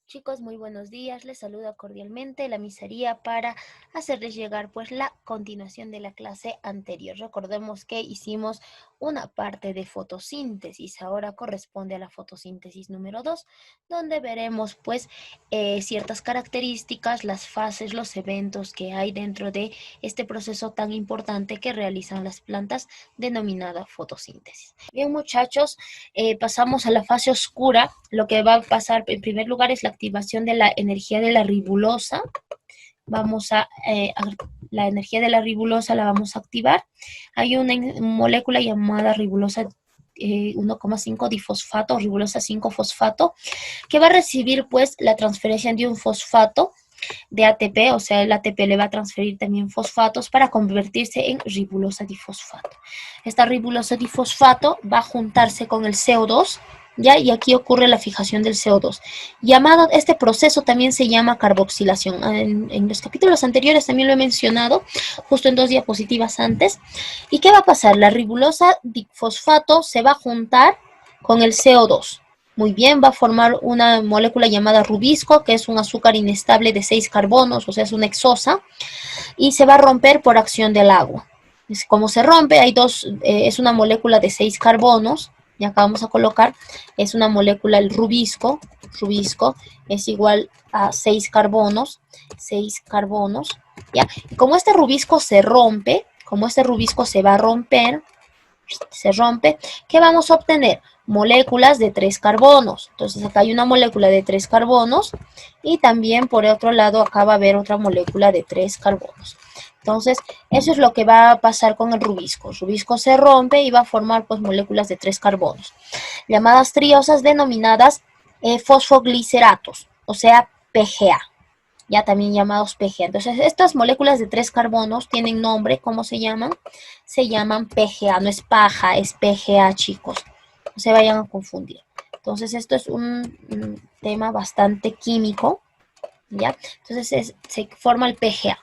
Chicos, muy buenos días. Les saluda cordialmente la miseria para hacerles llegar pues la continuación de la clase anterior. Recordemos que hicimos una parte de fotosíntesis. Ahora corresponde a la fotosíntesis número 2, donde veremos pues ciertas características, las fases, los eventos que hay dentro de este proceso tan importante que realizan las plantas denominada fotosíntesis. Bien, muchachos, pasamos a la fase oscura. Lo que va a pasar en primer lugar es la activación de la energía de la ribulosa. La energía de la ribulosa la vamos a activar. Hay una molécula llamada ribulosa 1,5 difosfato, ribulosa 5-fosfato, que va a recibir pues la transferencia de un fosfato de ATP, o sea, el ATP le va a transferir también fosfatos para convertirse en ribulosa difosfato. Esta ribulosa difosfato va a juntarse con el CO2, ¿ya? Y aquí ocurre la fijación del CO2. Este proceso también se llama carboxilación. En los capítulos anteriores también lo he mencionado, justo en 2 diapositivas antes. ¿Y qué va a pasar? La ribulosa difosfato se va a juntar con el CO2. Muy bien, va a formar una molécula llamada rubisco, que es un azúcar inestable de 6 carbonos, o sea, es una hexosa, y se va a romper por acción del agua. Como se rompe, es una molécula de 6 carbonos, y acá vamos a colocar, es una molécula, el rubisco es igual a 6 carbonos, ¿ya? Y como este rubisco se rompe, como este rubisco se va a romper, ¿qué vamos a obtener? Moléculas de 3 carbonos. Entonces acá hay una molécula de 3 carbonos y también por otro lado acá va a haber otra molécula de 3 carbonos. Entonces eso es lo que va a pasar con el rubisco. El rubisco se rompe y va a formar pues moléculas de 3 carbonos, llamadas triosas, denominadas fosfogliceratos, o sea PGA. Ya también llamados PGA. Entonces, estas moléculas de 3 carbonos tienen nombre. ¿Cómo se llaman? Se llaman PGA. No es paja, es PGA, chicos. No se vayan a confundir. Entonces, esto es un tema bastante químico, ¿ya? Entonces, se forma el PGA.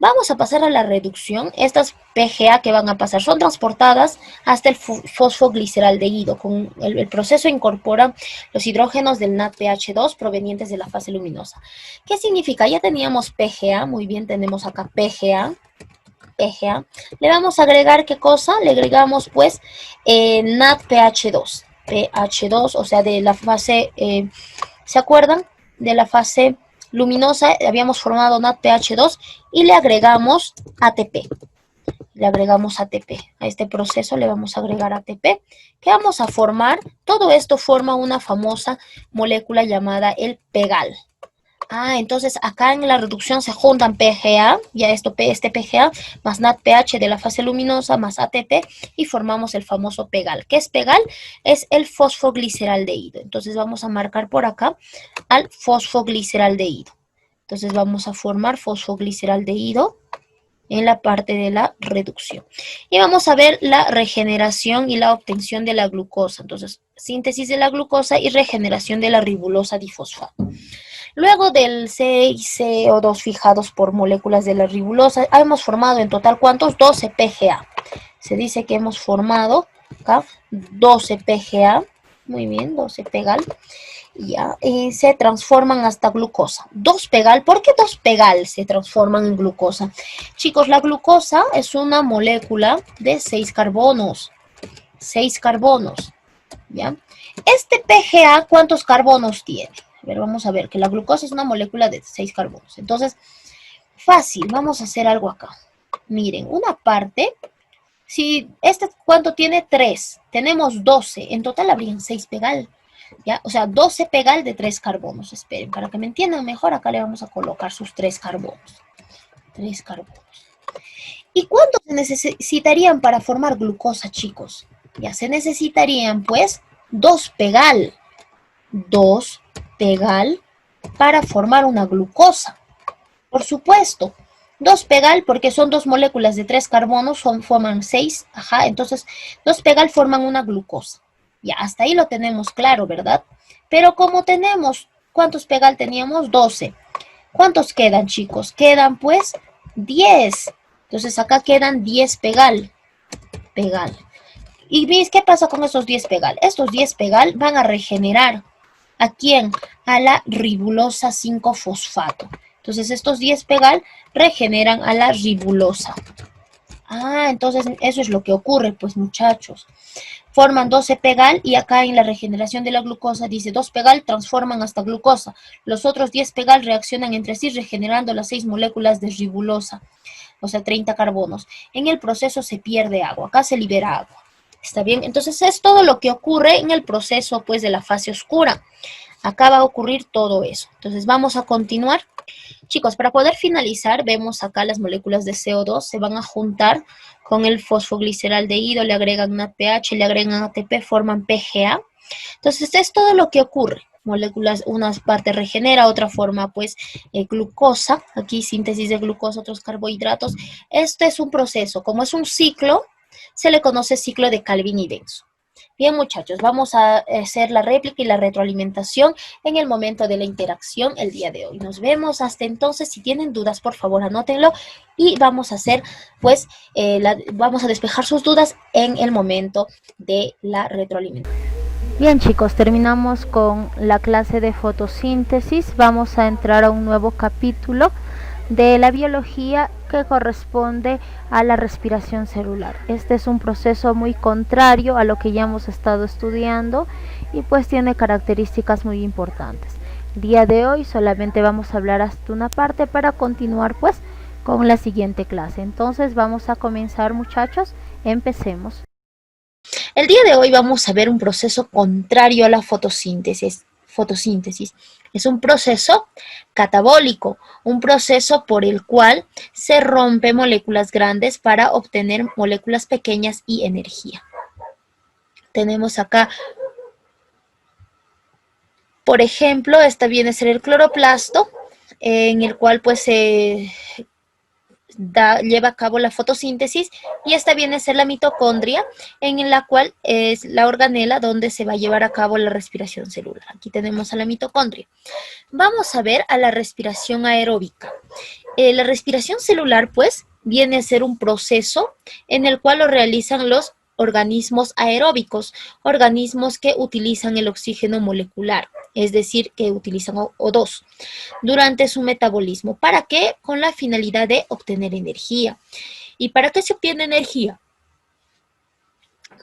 Vamos a pasar a la reducción. Estas PGA que van a pasar son transportadas hasta el fosfoglicerdehído. Con el proceso incorpora los hidrógenos del NADPH2 provenientes de la fase luminosa. ¿Qué significa? Ya teníamos PGA, muy bien, tenemos acá PGA. Le vamos a agregar, ¿qué cosa? Le agregamos pues NADPH2. pH2, o sea, de la fase, ¿se acuerdan? De la fase luminosa habíamos formado NADPH2 y le agregamos ATP. A este proceso le vamos a agregar ATP. ¿Qué vamos a formar? Todo esto forma una famosa molécula llamada el PEGAL. Entonces acá en la reducción se juntan PGA, ya este PGA más NADPH de la fase luminosa más ATP y formamos el famoso PEGAL. ¿Qué es PEGAL? Es el fosfogliceraldehído. Entonces vamos a marcar por acá al fosfogliceraldehído. Entonces vamos a formar fosfogliceraldehído en la parte de la reducción. Y vamos a ver la regeneración y la obtención de la glucosa. Entonces, síntesis de la glucosa y regeneración de la ribulosa difosfato. Luego del C y CO2 fijados por moléculas de la ribulosa, hemos formado en total, ¿cuántos? 12 PGA. Se dice que hemos formado acá 12 PGA. Muy bien, 12 PEGAL. Ya, y se transforman hasta glucosa. 2 PEGAL. ¿Por qué 2 PEGAL se transforman en glucosa? Chicos, la glucosa es una molécula de 6 carbonos. 6 carbonos. ¿Ya? Este PGA, ¿cuántos carbonos tiene? A ver, vamos a ver que la glucosa es una molécula de 6 carbonos. Entonces, fácil, vamos a hacer algo acá. Miren, una parte, si ¿cuánto tiene? 3. Tenemos 12. En total habrían 6 PEGAL. ¿Ya? O sea, 12 PEGAL de 3 carbonos. Esperen, para que me entiendan mejor, acá le vamos a colocar sus 3 carbonos. 3 carbonos. ¿Y cuántos se necesitarían para formar glucosa, chicos? Ya se necesitarían, pues, 2 PEGAL. 2 PEGAL para formar una glucosa. Por supuesto, 2-pegal, porque son dos moléculas de 3 carbonos, forman 6, ajá, entonces 2-pegal forman una glucosa. Ya, hasta ahí lo tenemos claro, ¿verdad? Pero como tenemos, ¿cuántos pegal teníamos? 12. ¿Cuántos quedan, chicos? Quedan, pues, 10. Entonces acá quedan 10 pegal. Pegal. ¿Y veis qué pasa con esos 10 pegal? Estos 10 pegal van a regenerar. ¿A quién? A la ribulosa 5-fosfato. Entonces estos 10 pegal regeneran a la ribulosa. Ah, entonces eso es lo que ocurre, pues muchachos. Forman 12 pegal y acá en la regeneración de la glucosa dice 2 pegal transforman hasta glucosa. Los otros 10 pegal reaccionan entre sí regenerando las 6 moléculas de ribulosa, o sea 30 carbonos. En el proceso se pierde agua, acá se libera agua. ¿Está bien? Entonces es todo lo que ocurre en el proceso pues de la fase oscura. Acá va a ocurrir todo eso. Entonces vamos a continuar. Chicos, para poder finalizar, vemos acá las moléculas de CO2 se van a juntar con el fosfogliceraldehído, le agregan una pH, le agregan ATP, forman PGA. Entonces es todo lo que ocurre. Moléculas, una parte regenera, otra forma pues glucosa, aquí síntesis de glucosa, otros carbohidratos. Este es un proceso, como es un ciclo, se le conoce ciclo de Calvin y Benson. Bien, muchachos, vamos a hacer la réplica y la retroalimentación en el momento de la interacción el día de hoy. Nos vemos hasta entonces. Si tienen dudas, por favor, anótenlo y vamos a hacer, pues, vamos a despejar sus dudas en el momento de la retroalimentación. Bien chicos, terminamos con la clase de fotosíntesis. Vamos a entrar a un nuevo capítulo de la biología que corresponde a la respiración celular. Este es un proceso muy contrario a lo que ya hemos estado estudiando y pues tiene características muy importantes. El día de hoy solamente vamos a hablar hasta una parte para continuar pues con la siguiente clase. Entonces vamos a comenzar, muchachos, empecemos. El día de hoy vamos a ver un proceso contrario a la fotosíntesis. Es un proceso catabólico, un proceso por el cual se rompen moléculas grandes para obtener moléculas pequeñas y energía. Tenemos acá, por ejemplo, esta viene a ser el cloroplasto, en el cual pues se lleva a cabo la fotosíntesis, y esta viene a ser la mitocondria, en la cual es la organela donde se va a llevar a cabo la respiración celular. Aquí tenemos a la mitocondria. Vamos a ver a la respiración aeróbica. La respiración celular, pues, viene a ser un proceso en el cual lo realizan los organismos aeróbicos, organismos que utilizan el oxígeno molecular, es decir, que utilizan O2 durante su metabolismo. ¿Para qué? Con la finalidad de obtener energía. ¿Y para qué se obtiene energía?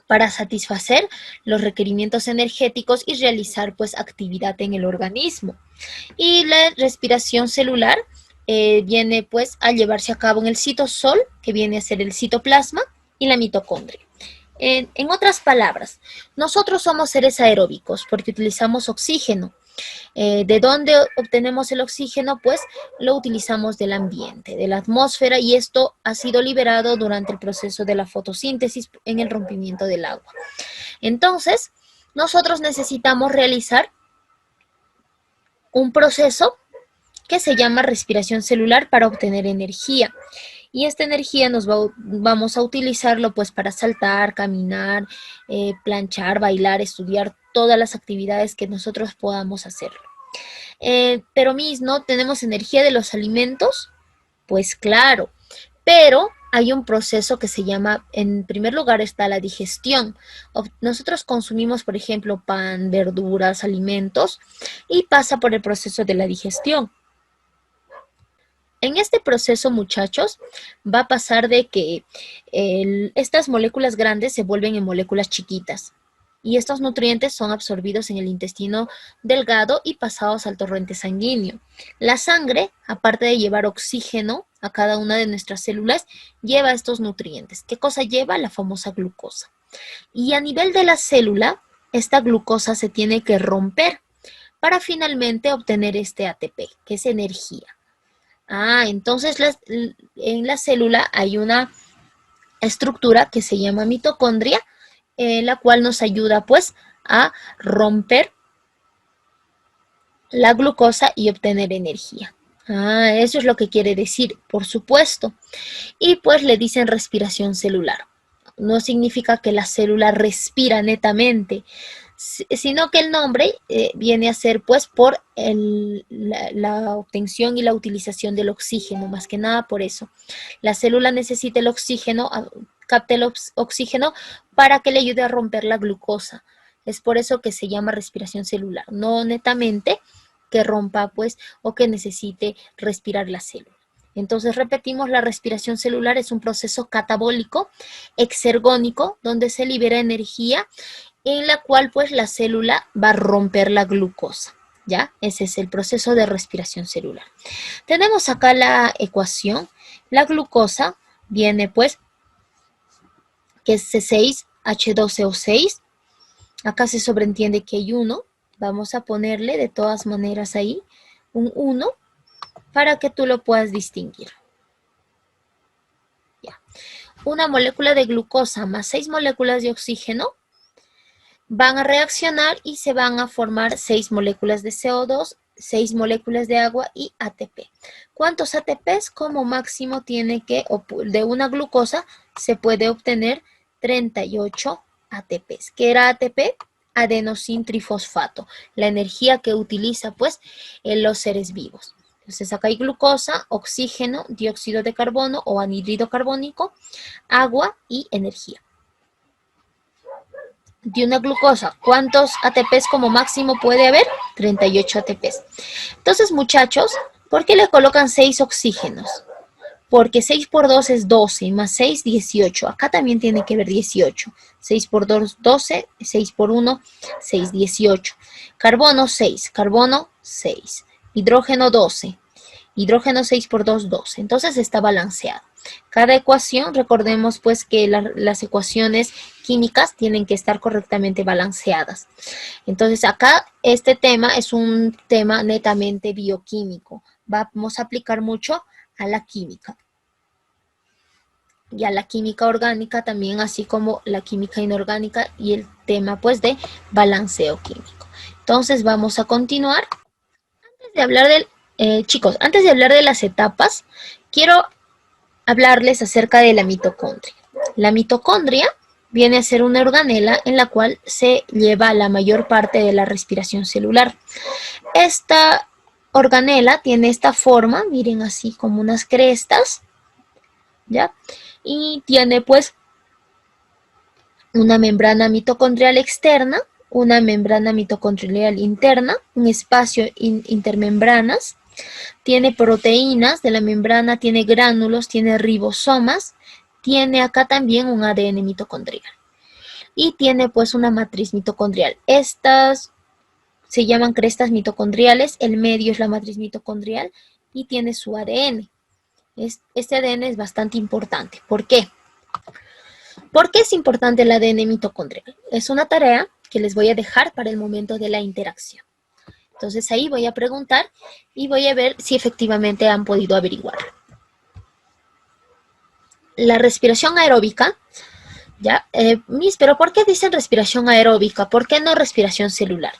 Para satisfacer los requerimientos energéticos y realizar pues actividad en el organismo. Y la respiración celular viene pues a llevarse a cabo en el citosol, que viene a ser el citoplasma, y la mitocondria. En otras palabras, nosotros somos seres aeróbicos porque utilizamos oxígeno. ¿De dónde obtenemos el oxígeno? Pues lo utilizamos del ambiente, de la atmósfera, y esto ha sido liberado durante el proceso de la fotosíntesis en el rompimiento del agua. Entonces, nosotros necesitamos realizar un proceso que se llama respiración celular para obtener energía. Y esta energía vamos a utilizarlo pues para saltar, caminar, planchar, bailar, estudiar, todas las actividades que nosotros podamos hacer. Pero mismo, ¿tenemos energía de los alimentos? Pues claro, pero hay un proceso que se llama, en primer lugar está la digestión. Nosotros consumimos, por ejemplo, pan, verduras, alimentos, y pasa por el proceso de la digestión. En este proceso, muchachos, va a pasar de que estas moléculas grandes se vuelven en moléculas chiquitas. Y estos nutrientes son absorbidos en el intestino delgado y pasados al torrente sanguíneo. La sangre, aparte de llevar oxígeno a cada una de nuestras células, lleva estos nutrientes. ¿Qué cosa lleva? La famosa glucosa. Y a nivel de la célula, esta glucosa se tiene que romper para finalmente obtener este ATP, que es energía. Entonces en la célula hay una estructura que se llama mitocondria, la cual nos ayuda pues a romper la glucosa y obtener energía. Ah, eso es lo que quiere decir, por supuesto. Y pues le dicen respiración celular. No significa que la célula respira netamente, sino que el nombre viene a ser pues por la obtención y la utilización del oxígeno, más que nada por eso. La célula necesita el oxígeno, capta el oxígeno para que le ayude a romper la glucosa. Es por eso que se llama respiración celular, no netamente que rompa pues o que necesite respirar la célula. Entonces repetimos, la respiración celular es un proceso catabólico, exergónico, donde se libera energía en la cual pues la célula va a romper la glucosa, ¿ya? Ese es el proceso de respiración celular. Tenemos acá la ecuación, la glucosa viene pues, que es C6H12O6, acá se sobreentiende que hay 1, vamos a ponerle de todas maneras ahí un 1 para que tú lo puedas distinguir. Ya. Una molécula de glucosa más 6 moléculas de oxígeno van a reaccionar y se van a formar 6 moléculas de CO2, 6 moléculas de agua y ATP. ¿Cuántos ATPs? Como máximo tiene que, de una glucosa se puede obtener 38 ATPs. ¿Qué era ATP? Adenosintrifosfato, la energía que utiliza pues en los seres vivos. Entonces acá hay glucosa, oxígeno, dióxido de carbono o anhídrido carbónico, agua y energía. De una glucosa, ¿cuántos ATPs como máximo puede haber? 38 ATPs. Entonces, muchachos, ¿por qué le colocan 6 oxígenos? Porque 6 por 2 es 12, más 6, 18. Acá también tiene que ver 18. 6 por 2, 12, 6 por 1, 6, 18. Carbono, 6, carbono, 6. Hidrógeno, 12. Hidrógeno 6 por 2, 12. Entonces está balanceado. Cada ecuación, recordemos pues que las ecuaciones químicas tienen que estar correctamente balanceadas. Entonces acá este tema es un tema netamente bioquímico. Vamos a aplicar mucho a la química. Y a la química orgánica también, así como la química inorgánica y el tema pues de balanceo químico. Entonces vamos a continuar. Antes de hablar chicos, antes de hablar de las etapas, quiero hablarles acerca de la mitocondria. La mitocondria viene a ser una organela en la cual se lleva la mayor parte de la respiración celular. Esta organela tiene esta forma, miren así como unas crestas, ¿ya? Y tiene pues una membrana mitocondrial externa, una membrana mitocondrial interna, un espacio intermembranas, tiene proteínas de la membrana, tiene gránulos, tiene ribosomas, tiene acá también un ADN mitocondrial y tiene pues una matriz mitocondrial. Estas se llaman crestas mitocondriales, el medio es la matriz mitocondrial y tiene su ADN. Este ADN es bastante importante. ¿Por qué? ¿Por qué es importante el ADN mitocondrial? Es una tarea que les voy a dejar para el momento de la interacción. Entonces ahí voy a preguntar y voy a ver si efectivamente han podido averiguar. La respiración aeróbica, ¿ya? Pero ¿por qué dicen respiración aeróbica? ¿Por qué no respiración celular?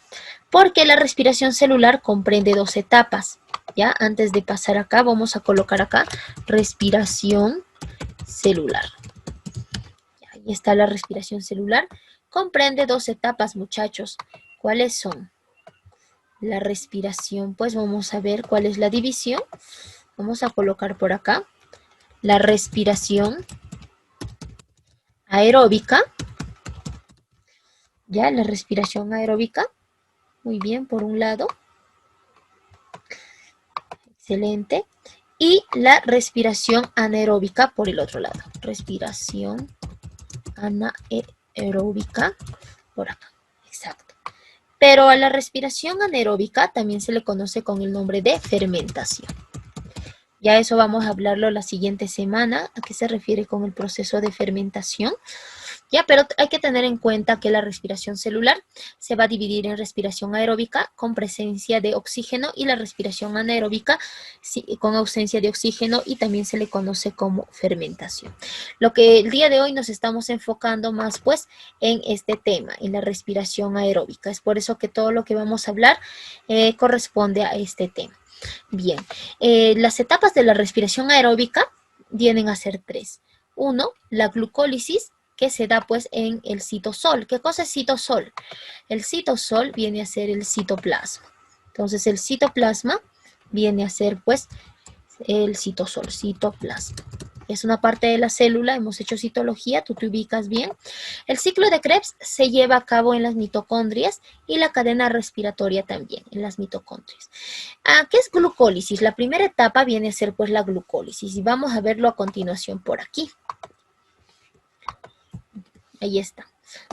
Porque la respiración celular comprende 2 etapas, ¿ya? Antes de pasar acá, vamos a colocar acá respiración celular. Ahí está la respiración celular. Comprende 2 etapas, muchachos. ¿Cuáles son? La respiración, pues vamos a ver cuál es la división. Vamos a colocar por acá la respiración aeróbica. Ya, la respiración aeróbica. Muy bien, por un lado. Excelente. Y la respiración anaeróbica por el otro lado. Respiración anaeróbica por acá. Exacto. Pero a la respiración anaeróbica también se le conoce con el nombre de fermentación. Ya eso vamos a hablarlo la siguiente semana. ¿A qué se refiere con el proceso de fermentación? Ya, pero hay que tener en cuenta que la respiración celular se va a dividir en respiración aeróbica con presencia de oxígeno y la respiración anaeróbica con ausencia de oxígeno, y también se le conoce como fermentación. Lo que el día de hoy nos estamos enfocando más pues en este tema, en la respiración aeróbica. Es por eso que todo lo que vamos a hablar corresponde a este tema. Bien, las etapas de la respiración aeróbica vienen a ser 3. 1, la glucólisis, que se da pues en el citosol. ¿Qué cosa es citosol? El citosol viene a ser el citoplasma. Entonces el citoplasma viene a ser pues el citosol, citoplasma. Es una parte de la célula, hemos hecho citología, tú te ubicas bien. El ciclo de Krebs se lleva a cabo en las mitocondrias y la cadena respiratoria también en las mitocondrias. ¿Qué es glucólisis? La primera etapa viene a ser pues la glucólisis y vamos a verlo a continuación por aquí. Ahí está.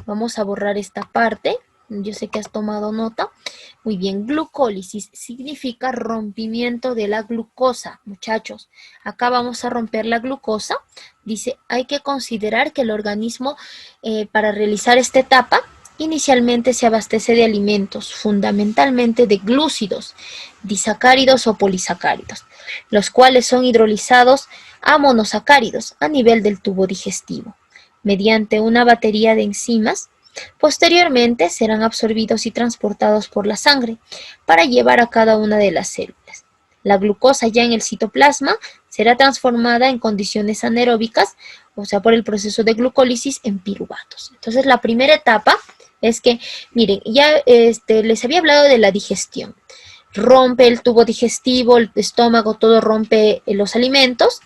Vamos a borrar esta parte. Yo sé que has tomado nota. Muy bien, glucólisis significa rompimiento de la glucosa, muchachos. Acá vamos a romper la glucosa. Dice, hay que considerar que el organismo para realizar esta etapa inicialmente se abastece de alimentos, fundamentalmente de glúcidos, disacáridos o polisacáridos, los cuales son hidrolizados a monosacáridos a nivel del tubo digestivo, mediante una batería de enzimas. Posteriormente serán absorbidos y transportados por la sangre para llevar a cada una de las células. La glucosa ya en el citoplasma será transformada en condiciones anaeróbicas, o sea, por el proceso de glucólisis en piruvatos. Entonces, la primera etapa es que, miren, ya les había hablado de la digestión. Rompe el tubo digestivo, el estómago, todo rompe los alimentos.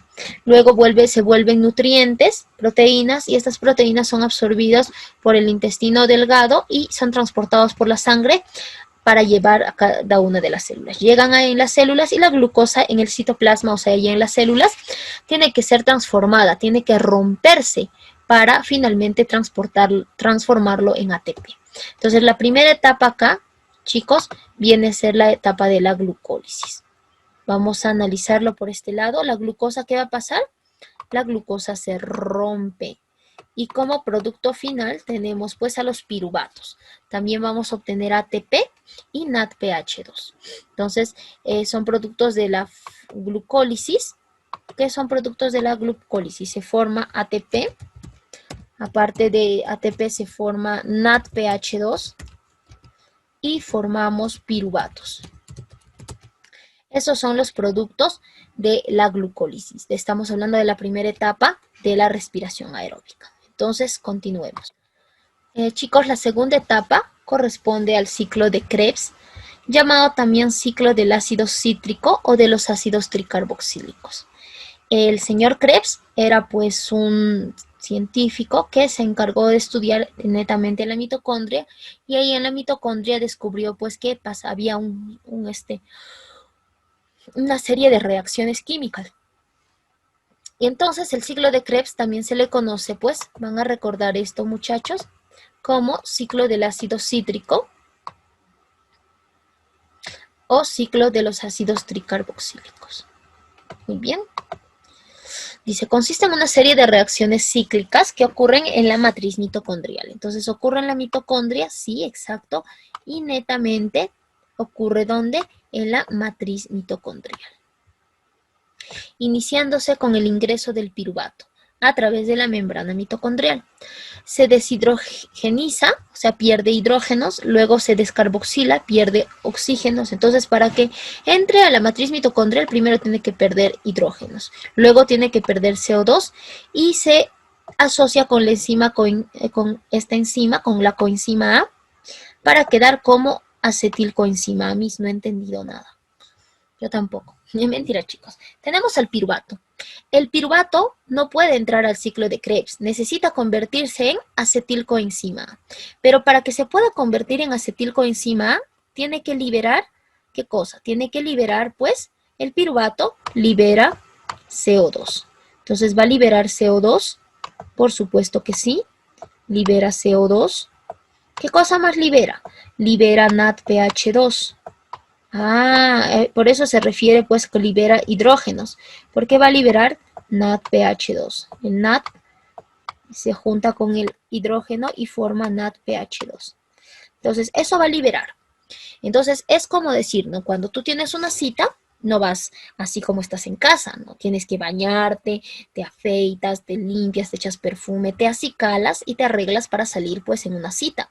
Luego se vuelven nutrientes, proteínas, y estas proteínas son absorbidas por el intestino delgado y son transportados por la sangre para llevar a cada una de las células. Llegan en las células y la glucosa en el citoplasma, o sea, ya en las células, tiene que ser transformada, tiene que romperse para finalmente transformarlo en ATP. Entonces, la primera etapa acá, chicos, viene a ser la etapa de la glucólisis. Vamos a analizarlo por este lado. La glucosa, ¿qué va a pasar? La glucosa se rompe. Y como producto final tenemos pues a los piruvatos. También vamos a obtener ATP y NADPH2. Entonces, son productos de la glucólisis. ¿Qué son productos de la glucólisis? Se forma ATP. Aparte de ATP se forma NADPH2 y formamos piruvatos. Esos son los productos de la glucólisis. Estamos hablando de la primera etapa de la respiración aeróbica. Entonces, continuemos. Chicos, la segunda etapa corresponde al ciclo de Krebs, llamado también ciclo del ácido cítrico o de los ácidos tricarboxílicos. El señor Krebs era pues un científico que se encargó de estudiar netamente la mitocondria, y ahí en la mitocondria descubrió pues que había una serie de reacciones químicas. Y entonces el ciclo de Krebs también se le conoce, pues, van a recordar esto, muchachos, como ciclo del ácido cítrico o ciclo de los ácidos tricarboxílicos. Muy bien. Dice, consiste en una serie de reacciones cíclicas que ocurren en la matriz mitocondrial. Entonces, ¿ocurre en la mitocondria? Sí, exacto. Y netamente ocurre ¿dónde? En la matriz mitocondrial. Iniciándose con el ingreso del piruvato a través de la membrana mitocondrial. Se deshidrogeniza, o sea, pierde hidrógenos, luego se descarboxila, pierde oxígenos. Entonces, para que entre a la matriz mitocondrial, primero tiene que perder hidrógenos, luego tiene que perder CO2 y se asocia con la enzima, con esta enzima, con la coenzima A, para quedar como acetilcoenzima. A mí no he entendido nada. Yo tampoco. Mentira, chicos. Tenemos al piruvato. El piruvato no puede entrar al ciclo de Krebs. Necesita convertirse en acetilcoenzima A. Pero para que se pueda convertir en acetilcoenzima A, tiene que liberar, ¿qué cosa? Tiene que liberar, pues, el piruvato libera CO2. Entonces, ¿va a liberar CO2? Por supuesto que sí. Libera CO2. ¿Qué cosa más libera? Libera NADPH2. Por eso se refiere pues que libera hidrógenos. ¿Por qué va a liberar NADPH2? El NAD se junta con el hidrógeno y forma NADPH2. Entonces, eso va a liberar. Entonces, es como decir, ¿no? Cuando tú tienes una cita, no vas así como estás en casa, ¿no? Tienes que bañarte, te afeitas, te limpias, te echas perfume, te acicalas y te arreglas para salir, pues, en una cita.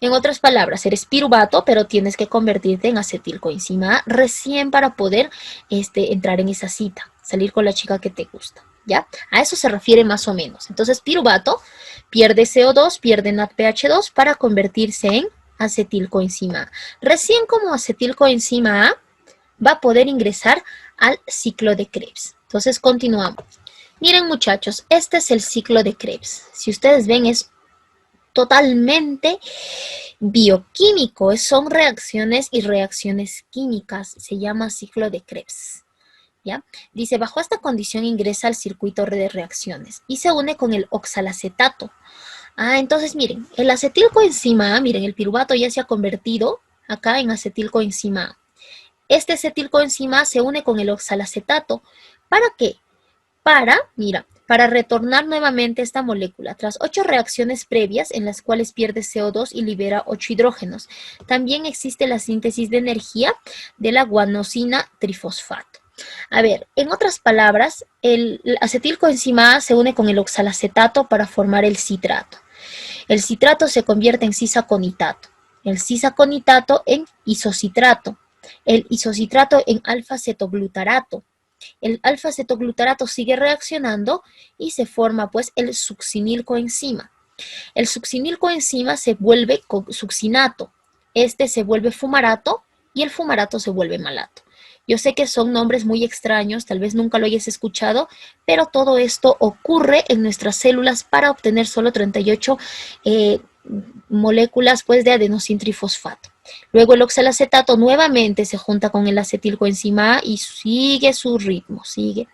En otras palabras, eres piruvato, pero tienes que convertirte en acetilcoenzima A recién para poder entrar en esa cita, salir con la chica que te gusta, ¿ya? A eso se refiere más o menos. Entonces, piruvato pierde CO2, pierde NADPH2 para convertirse en acetilcoenzima A. Recién como acetilcoenzima A va a poder ingresar al ciclo de Krebs. Entonces, continuamos. Miren, muchachos, este es el ciclo de Krebs. Si ustedes ven, es totalmente bioquímico, son reacciones y reacciones químicas, se llama ciclo de Krebs, ¿ya? Dice, bajo esta condición ingresa al circuito de reacciones y se une con el oxalacetato. Entonces miren, el acetilcoenzima A, miren, el piruvato ya se ha convertido acá en acetilcoenzima A. Este acetilcoenzima A se une con el oxalacetato. ¿Para qué? Para retornar nuevamente esta molécula tras 8 reacciones previas en las cuales pierde CO2 y libera 8 hidrógenos. También existe la síntesis de energía de la guanosina trifosfato. A ver, en otras palabras, el acetilcoenzima A se une con el oxalacetato para formar el citrato. El citrato se convierte en cisaconitato, el cisaconitato en isocitrato, el isocitrato en alfa-cetoglutarato. El alfa-cetoglutarato sigue reaccionando y se forma pues el succinilcoenzima. El succinilcoenzima se vuelve succinato, este se vuelve fumarato y el fumarato se vuelve malato. Yo sé que son nombres muy extraños, tal vez nunca lo hayas escuchado, pero todo esto ocurre en nuestras células para obtener solo 38 moléculas pues, de adenosintrifosfato. Luego el oxalacetato nuevamente se junta con el acetilcoenzima A y sigue su ritmo, sigue.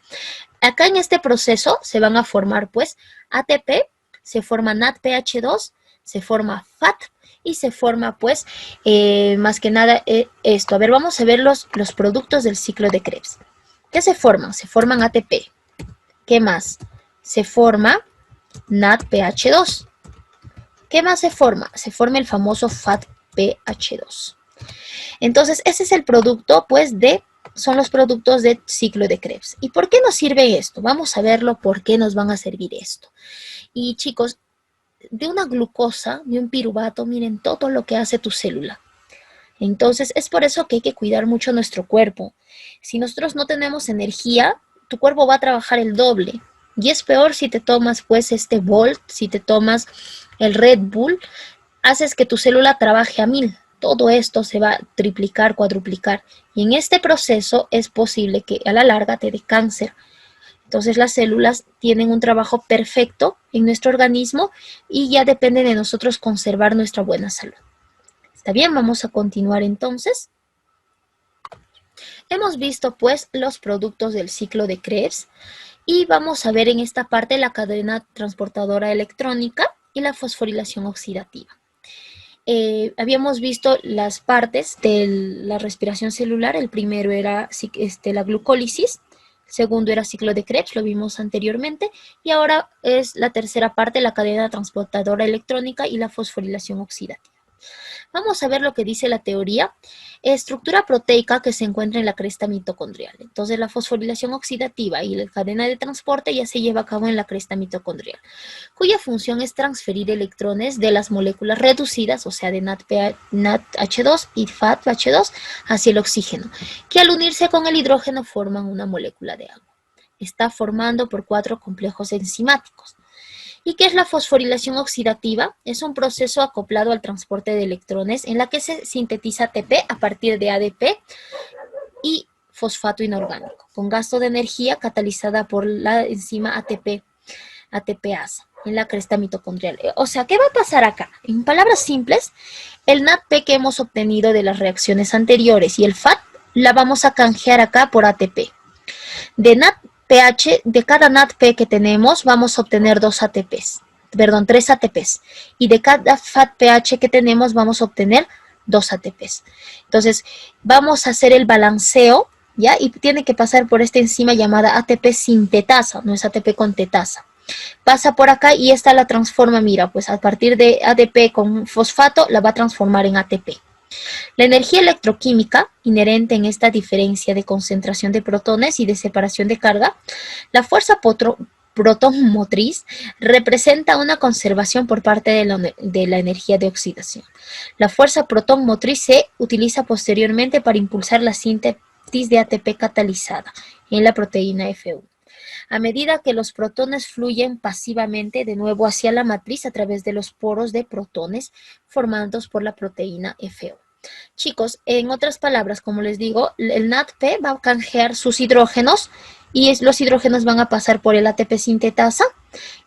Acá en este proceso se van a formar pues ATP, se forma NADPH2, se forma FAT y se forma pues más que nada esto. A ver, vamos a ver los productos del ciclo de Krebs. ¿Qué se forman? Se forman ATP. ¿Qué más? Se forma NADPH2. ¿Qué más se forma? Se forma el famoso FATPH2. Entonces, ese es el producto, pues, son los productos del ciclo de Krebs. ¿Y por qué nos sirve esto? Vamos a verlo por qué nos van a servir esto. Y chicos, de una glucosa, de un piruvato, miren todo lo que hace tu célula. Entonces, es por eso que hay que cuidar mucho nuestro cuerpo. Si nosotros no tenemos energía, tu cuerpo va a trabajar el doble. Y es peor si te tomas, pues, Volt, si te tomas el Red Bull, haces que tu célula trabaje a 1000. Todo esto se va a triplicar, cuadruplicar. Y en este proceso es posible que a la larga te dé cáncer. Entonces las células tienen un trabajo perfecto en nuestro organismo y ya depende de nosotros conservar nuestra buena salud. ¿Está bien? Vamos a continuar entonces. Hemos visto pues los productos del ciclo de Krebs y vamos a ver en esta parte la cadena transportadora electrónica y la fosforilación oxidativa. Habíamos visto las partes de la respiración celular. El primero era la glucólisis, el segundo era ciclo de Krebs, lo vimos anteriormente, y ahora es la tercera parte, la cadena transportadora electrónica y la fosforilación oxidativa. Vamos a ver lo que dice la teoría. Estructura proteica que se encuentra en la cresta mitocondrial. Entonces la fosforilación oxidativa y la cadena de transporte ya se lleva a cabo en la cresta mitocondrial, cuya función es transferir electrones de las moléculas reducidas, o sea de NADH2 y FATH2 hacia el oxígeno, que al unirse con el hidrógeno forman una molécula de agua. Está formando por 4 complejos enzimáticos. ¿Y qué es la fosforilación oxidativa? Es un proceso acoplado al transporte de electrones en la que se sintetiza ATP a partir de ADP y fosfato inorgánico, con gasto de energía catalizada por la enzima ATPasa en la cresta mitocondrial. O sea, ¿qué va a pasar acá? En palabras simples, el NADP que hemos obtenido de las reacciones anteriores y el FAT la vamos a canjear acá por ATP. De cada NADP que tenemos vamos a obtener 3 ATPs. Y de cada FATPH que tenemos vamos a obtener 2 ATPs. Entonces, vamos a hacer el balanceo, ¿ya? Y tiene que pasar por esta enzima llamada ATP sintetasa, no es ATP con tetasa. pasa por acá y esta la transforma, mira, pues a partir de ADP con fosfato la va a transformar en ATP. La energía electroquímica inherente en esta diferencia de concentración de protones y de separación de carga, la fuerza proton motriz representa una conservación por parte de la energía de oxidación. La fuerza proton motriz se utiliza posteriormente para impulsar la síntesis de ATP catalizada en la proteína F1. A medida que los protones fluyen pasivamente de nuevo hacia la matriz a través de los poros de protones formados por la proteína F1. Chicos, en otras palabras, como les digo, el NADP va a canjear sus hidrógenos y los hidrógenos van a pasar por el ATP sintetasa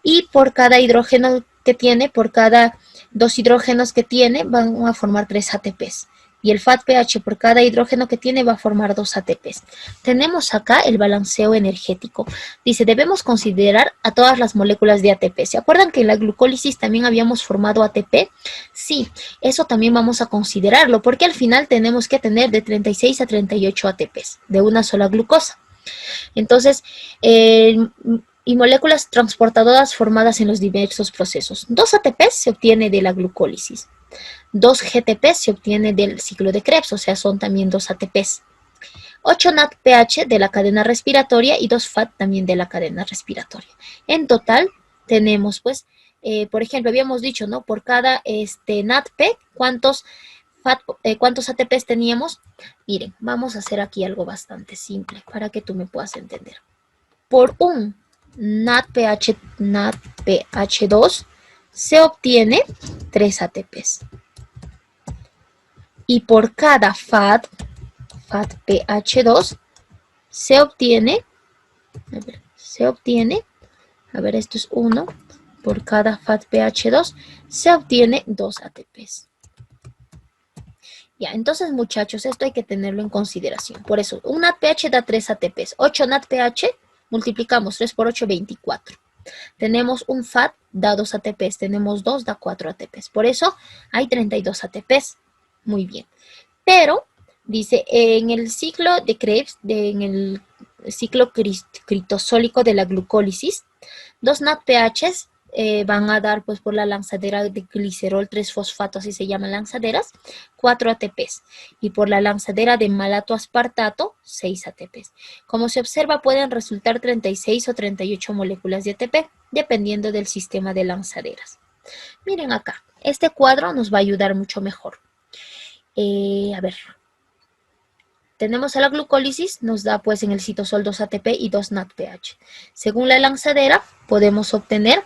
y por cada hidrógeno que tiene, por cada 2 hidrógenos que tiene, van a formar 3 ATPs. Y el FADPH por cada hidrógeno que tiene va a formar 2 ATPs. Tenemos acá el balanceo energético. Dice, debemos considerar a todas las moléculas de ATP. ¿Se acuerdan que en la glucólisis también habíamos formado ATP? Sí, eso también vamos a considerarlo, porque al final tenemos que tener de 36 a 38 ATPs de una sola glucosa. Entonces, y moléculas transportadoras formadas en los diversos procesos. 2 ATPs se obtiene de la glucólisis. 2 GTP se obtiene del ciclo de Krebs, o sea, son también 2 ATPs. 8 NADPH de la cadena respiratoria y 2 FAT también de la cadena respiratoria. En total tenemos, pues, por ejemplo, habíamos dicho, ¿no? Por cada NADP, ¿cuántos ATPs teníamos? Miren, vamos a hacer aquí algo bastante simple para que tú me puedas entender. Por un NADPH2 se obtiene 3 ATPs. Y por cada FADPH2 se obtiene, esto es 1, por cada FADPH2 se obtiene 2 ATPs. Ya, entonces muchachos, esto hay que tenerlo en consideración. Por eso, un NADPH da 3 ATPs. 8 NADPH, multiplicamos 3 por 8, 24. Tenemos un FAT, da 2 ATPs. Tenemos 2, da 4 ATPs. Por eso, hay 32 ATPs. Muy bien. Pero, dice, en el ciclo de Krebs, en el ciclo critosólico de la glucólisis, 2 NADPHs van a dar, pues, por la lanzadera de glicerol 3-fosfato, así se llaman lanzaderas, 4 ATPs. Y por la lanzadera de malato aspartato, 6 ATPs. Como se observa, pueden resultar 36 o 38 moléculas de ATP, dependiendo del sistema de lanzaderas. Miren acá, este cuadro nos va a ayudar mucho mejor. A ver, tenemos a la glucólisis, nos da pues en el citosol 2 ATP y 2 NADPH. Según la lanzadera, podemos obtener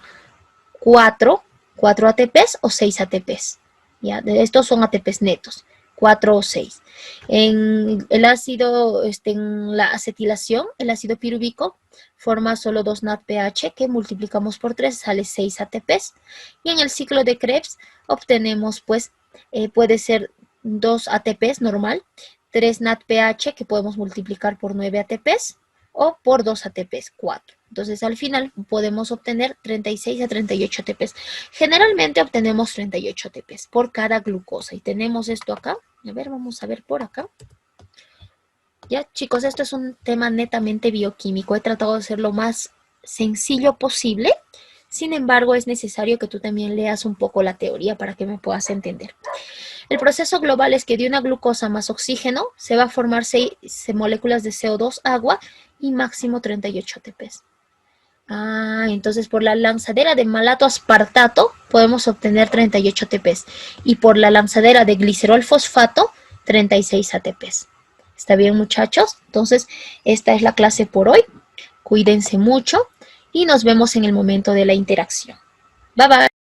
4 ATPs o 6 ATPs. ¿Ya? Estos son ATPs netos, 4 o 6. En el ácido, en la acetilación, el ácido pirúvico forma solo 2 NADPH que multiplicamos por 3, sale 6 ATPs. Y en el ciclo de Krebs obtenemos pues, puede ser 2 ATPs normal, 3 NADPH que podemos multiplicar por 9 ATPs o por 2 ATPs, 4. Entonces al final podemos obtener 36 a 38 ATPs. Generalmente obtenemos 38 ATPs por cada glucosa. Y tenemos esto acá. A ver, vamos a ver por acá. Ya, chicos, esto es un tema netamente bioquímico. He tratado de hacerlo lo más sencillo posible. Sin embargo, es necesario que tú también leas un poco la teoría para que me puedas entender. El proceso global es que de una glucosa más oxígeno se va a formar 6 moléculas de CO2, agua y máximo 38 ATPs. Entonces por la lanzadera de malato aspartato podemos obtener 38 ATPs y por la lanzadera de glicerol fosfato 36 ATPs. ¿Está bien, muchachos? Entonces esta es la clase por hoy. Cuídense mucho y nos vemos en el momento de la interacción. Bye bye.